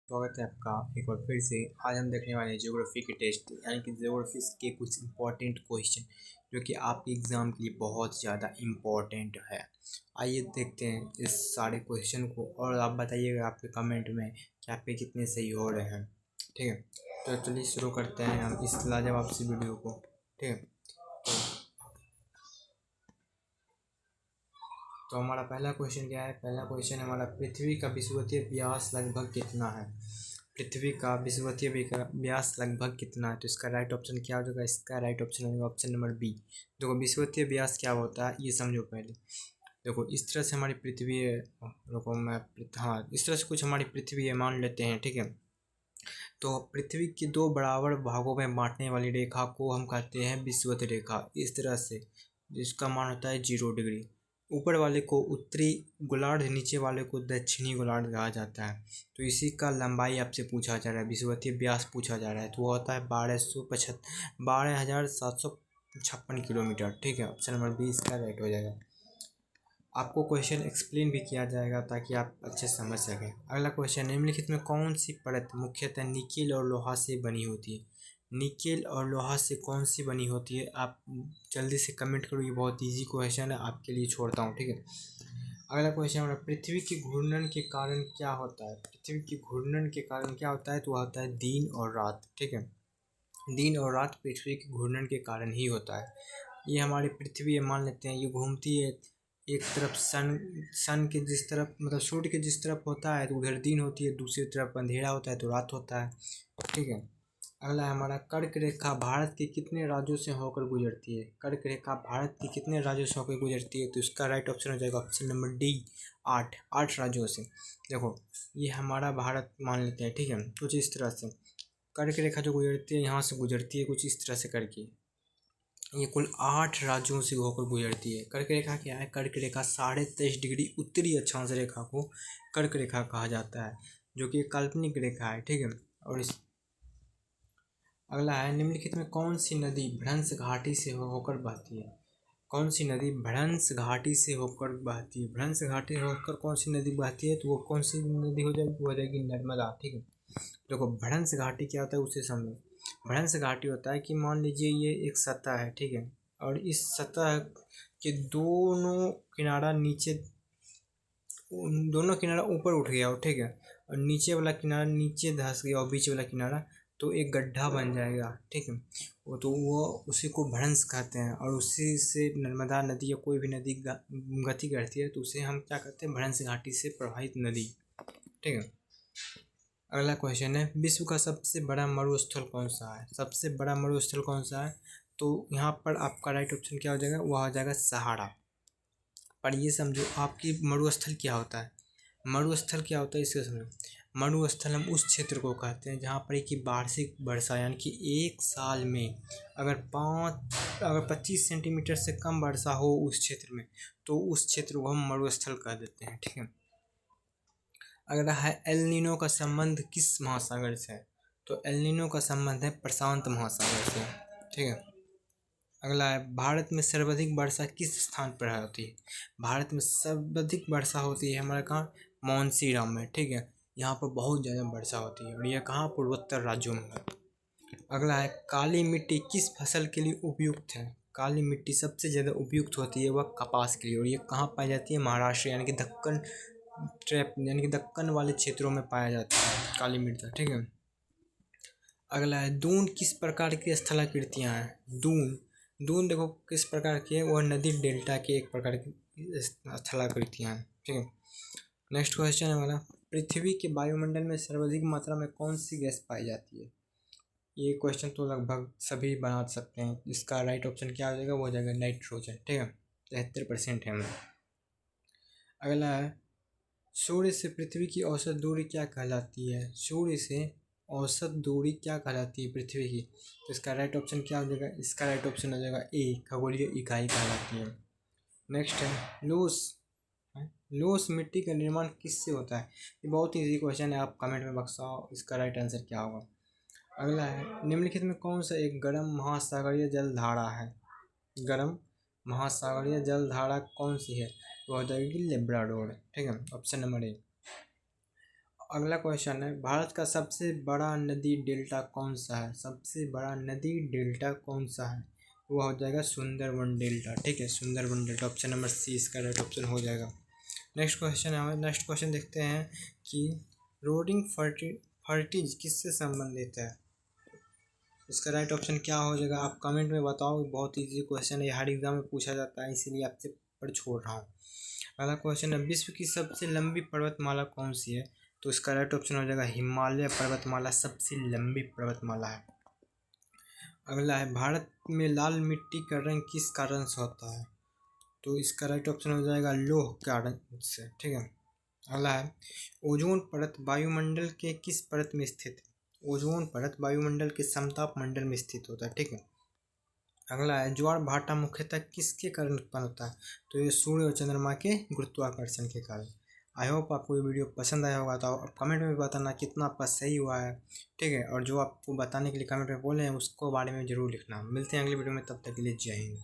स्वागत है आपका एक बार फिर से। आज हम देखने वाले हैं ज्योग्राफी के टेस्ट यानी कि ज्योग्राफी के कुछ इम्पोर्टेंट क्वेश्चन जो कि आपके एग्ज़ाम के लिए बहुत ज़्यादा इम्पोर्टेंट है। आइए देखते हैं इस सारे क्वेश्चन को और आप बताइएगा आपके कमेंट में कि आपके कितने सही हो रहे हैं। ठीक है, तो चलिए शुरू करते हैं हम इस लाजवाब सी वीडियो को। ठीक है, तो हमारा पहला क्वेश्चन क्या है? पहला क्वेश्चन हमारा, पृथ्वी का विषुवतीय व्यास लगभग कितना है? पृथ्वी का विषुवतीय व्यास लगभग कितना है? तो इसका राइट ऑप्शन क्या हो जाएगा? इसका राइट ऑप्शन होगा ऑप्शन नंबर बी। देखो, विषुवतीय व्यास क्या होता है ये समझो पहले। देखो, इस तरह से हमारी पृथ्वी है। रुको मैं हाँ, इस तरह से कुछ हमारी पृथ्वी है मान लेते हैं। ठीक है, तो पृथ्वी के दो बराबर भागों में बांटने वाली रेखा को हम कहते हैं विषुवत रेखा। इस तरह से जिसका मान होता है 0 डिग्री। ऊपर वाले को उत्तरी गोलार्ध, नीचे वाले को दक्षिणी गोलार्ध कहा जाता है। तो इसी का लंबाई आपसे पूछा जा रहा है, विषुवतीय व्यास पूछा जा रहा है। तो वो होता है 12,756 किलोमीटर। ठीक है, ऑप्शन नंबर बी इसका राइट हो जाएगा। आपको क्वेश्चन एक्सप्लेन भी किया जाएगा ताकि आप अच्छे से समझ सकें। अगला क्वेश्चन, निम्नलिखित में कौन सी परत मुख्यतः निकेल और लोहा से बनी होती है? निकेल और लोहा से कौन सी बनी होती है? आप जल्दी से कमेंट करो, ये बहुत इजी क्वेश्चन है, आपके लिए छोड़ता हूँ। ठीक है, अगला क्वेश्चन हमारा, पृथ्वी के घूर्णन के कारण क्या होता है? पृथ्वी के घूर्णन के कारण क्या होता है? तो होता है दिन और रात। ठीक है, दिन और रात पृथ्वी के घूर्णन के कारण ही होता है। ये हमारी पृथ्वी है मान लेते हैं, ये घूमती है एक तरफ सन के जिस तरफ, मतलब सूर्य के जिस तरफ होता है तो उधर दिन होती है, दूसरी तरफ अंधेरा होता है तो रात होता है। ठीक है, अगला है हमारा, कर्क रेखा भारत के कितने राज्यों से होकर गुजरती है? कर्क रेखा भारत के कितने राज्यों से होकर गुजरती है? तो इसका राइट ऑप्शन हो जाएगा ऑप्शन नंबर डी, 8 राज्यों से। देखो, ये हमारा भारत मान लेते हैं। ठीक है, कुछ इस तरह से कर्क रेखा जो गुजरती है यहाँ से गुजरती है कुछ इस तरह से करके। ये कुल 8 राज्यों से होकर गुजरती है। कर्क रेखा क्या है? कर्क रेखा 23.5 डिग्री उत्तरी अक्षांश रेखा को कर्क रेखा कहा जाता है, जो कि एक काल्पनिक रेखा है। ठीक है, और इस अगला है, निम्नलिखित में कौन सी नदी भ्रंश घाटी से होकर बहती है? कौन सी नदी भ्रंश घाटी से होकर बहती है? भ्रंश घाटी होकर कौन सी नदी बहती है? तो वो कौन सी नदी हो जाएगी? वो हो जाएगी नर्मदा। ठीक है, देखो, भ्रंश घाटी क्या होता है उसे समझो। भ्रंश घाटी होता है कि मान लीजिए ये एक सतह है। ठीक है, और इस सतह के दोनों किनारा नीचे, दोनों किनारा ऊपर उठ गया हो। ठीक है, और नीचे वाला किनारा नीचे धंस गया और बीच वाला किनारा, तो एक गड्ढा बन जाएगा। ठीक है, वो उसी को भ्रंश कहते हैं, और उसी से नर्मदा नदी या कोई भी नदी गति करती है तो उसे हम क्या कहते हैं? भ्रंश घाटी से प्रवाहित नदी। ठीक है, अगला क्वेश्चन है, विश्व का सबसे बड़ा मरुस्थल कौन सा है? सबसे बड़ा मरुस्थल कौन सा है? तो यहाँ पर आपका राइट ऑप्शन क्या हो जाएगा? वह हो जाएगा सहारा। पर ये समझो आपकी मरुस्थल क्या होता है? मरुस्थल क्या होता है इसको समझो। मरुस्थल हम उस क्षेत्र को कहते हैं जहाँ पर कि वार्षिक वर्षा यानी कि एक साल में अगर 25 सेंटीमीटर से कम वर्षा हो उस क्षेत्र में, तो उस क्षेत्र को हम मरुस्थल कह देते हैं। ठीक है, अगला है, एल नीनो का संबंध किस महासागर से है? तो एल नीनो का संबंध है प्रशांत महासागर से। ठीक है, अगला है, भारत में सर्वाधिक वर्षा किस स्थान पर होती है? भारत में सर्वाधिक वर्षा होती है हमारे कहाँ? मानसीराम में। ठीक है, यहाँ पर बहुत ज़्यादा वर्षा होती है और यह कहाँ? पूर्वोत्तर राज्यों में है। अगला है, काली मिट्टी किस फसल के लिए उपयुक्त है? काली मिट्टी सबसे ज़्यादा उपयुक्त होती है वह कपास के लिए, और ये कहाँ पाई जाती है? महाराष्ट्र यानी कि दक्कन ट्रैप यानी कि दक्कन वाले क्षेत्रों में पाया जाता है काली मिर्च। ठीक है, अगला है, दून किस प्रकार की स्थलाकृतियाँ हैं? दून दून देखो किस प्रकार की है? वह नदी डेल्टा की एक प्रकार की स्थलाकृतियाँ हैं। ठीक है, नेक्स्ट क्वेश्चन है हमारा, पृथ्वी के वायुमंडल में सर्वाधिक मात्रा में कौन सी गैस पाई जाती है? ये क्वेश्चन तो लगभग सभी बना सकते हैं। इसका राइट ऑप्शन क्या हो जाएगा? वो हो जाएगा नाइट्रोजन। ठीक है, 73% है हमें। अगला है, सूर्य से पृथ्वी की औसत दूरी क्या कहलाती है? सूर्य से औसत दूरी क्या कहलाती है पृथ्वी की? तो इसका राइट ऑप्शन क्या हो जाएगा? इसका राइट ऑप्शन हो जाएगा ए, खगोलीय इकाई कहलाती है। नेक्स्ट है, लोस मिट्टी का निर्माण किससे होता है? ये बहुत इजी क्वेश्चन है, आप कमेंट में बताओ इसका राइट आंसर क्या होगा। अगला है, निम्नलिखित में कौन सा एक गर्म महासागरीय जलधारा है? गर्म महासागरीय जलधारा कौन सी है? वो हो जाएगी लेब्राडोर। ठीक है, ऑप्शन नंबर ए। अगला क्वेश्चन है, भारत का सबसे बड़ा नदी डेल्टा कौन सा है? सबसे बड़ा नदी डेल्टा कौन सा है? वो हो जाएगा सुंदरबन डेल्टा। ठीक है, Sundarban delta option number c इसका राइट ऑप्शन हो जाएगा। नेक्स्ट क्वेश्चन है, नेक्स्ट क्वेश्चन देखते हैं कि रोडिंग फर्टिज किससे संबंधित है? इसका राइट ऑप्शन क्या हो जाएगा आप कमेंट में बताओ। बहुत ईजी क्वेश्चन है, हर एग्जाम में पूछा जाता है, इसीलिए आपसे पर छोड़ रहा हूँ। अगला क्वेश्चन है, विश्व की सबसे लंबी पर्वतमाला कौन सी है? तो इसका राइट ऑप्शन हो जाएगा हिमालय पर्वतमाला सबसे लंबी पर्वतमाला है। अगला है, भारत में लाल मिट्टी का रंग किस कारण से होता है? तो इसका राइट ऑप्शन हो जाएगा लोह कारण से। ठीक है। अगला है, ओजोन परत वायुमंडल के किस परत में स्थित है? ओजोन परत वायुमंडल के समताप मंडल में स्थित होता है। ठीक है। अगला है, ज्वार भाटा मुख्यतः किसके कारण उत्पन्न होता है? तो ये सूर्य और चंद्रमा के गुरुत्वाकर्षण के कारण। आई होप आपको ये वीडियो पसंद आया होगा, तो आप कमेंट में बताना कितना आपका सही हुआ है। ठीक है, और जो आपको बताने के लिए कमेंट में बोले हैं उसको बारे में ज़रूर लिखना। मिलते हैं अगली वीडियो में, तब तक के लिए जय हिंद।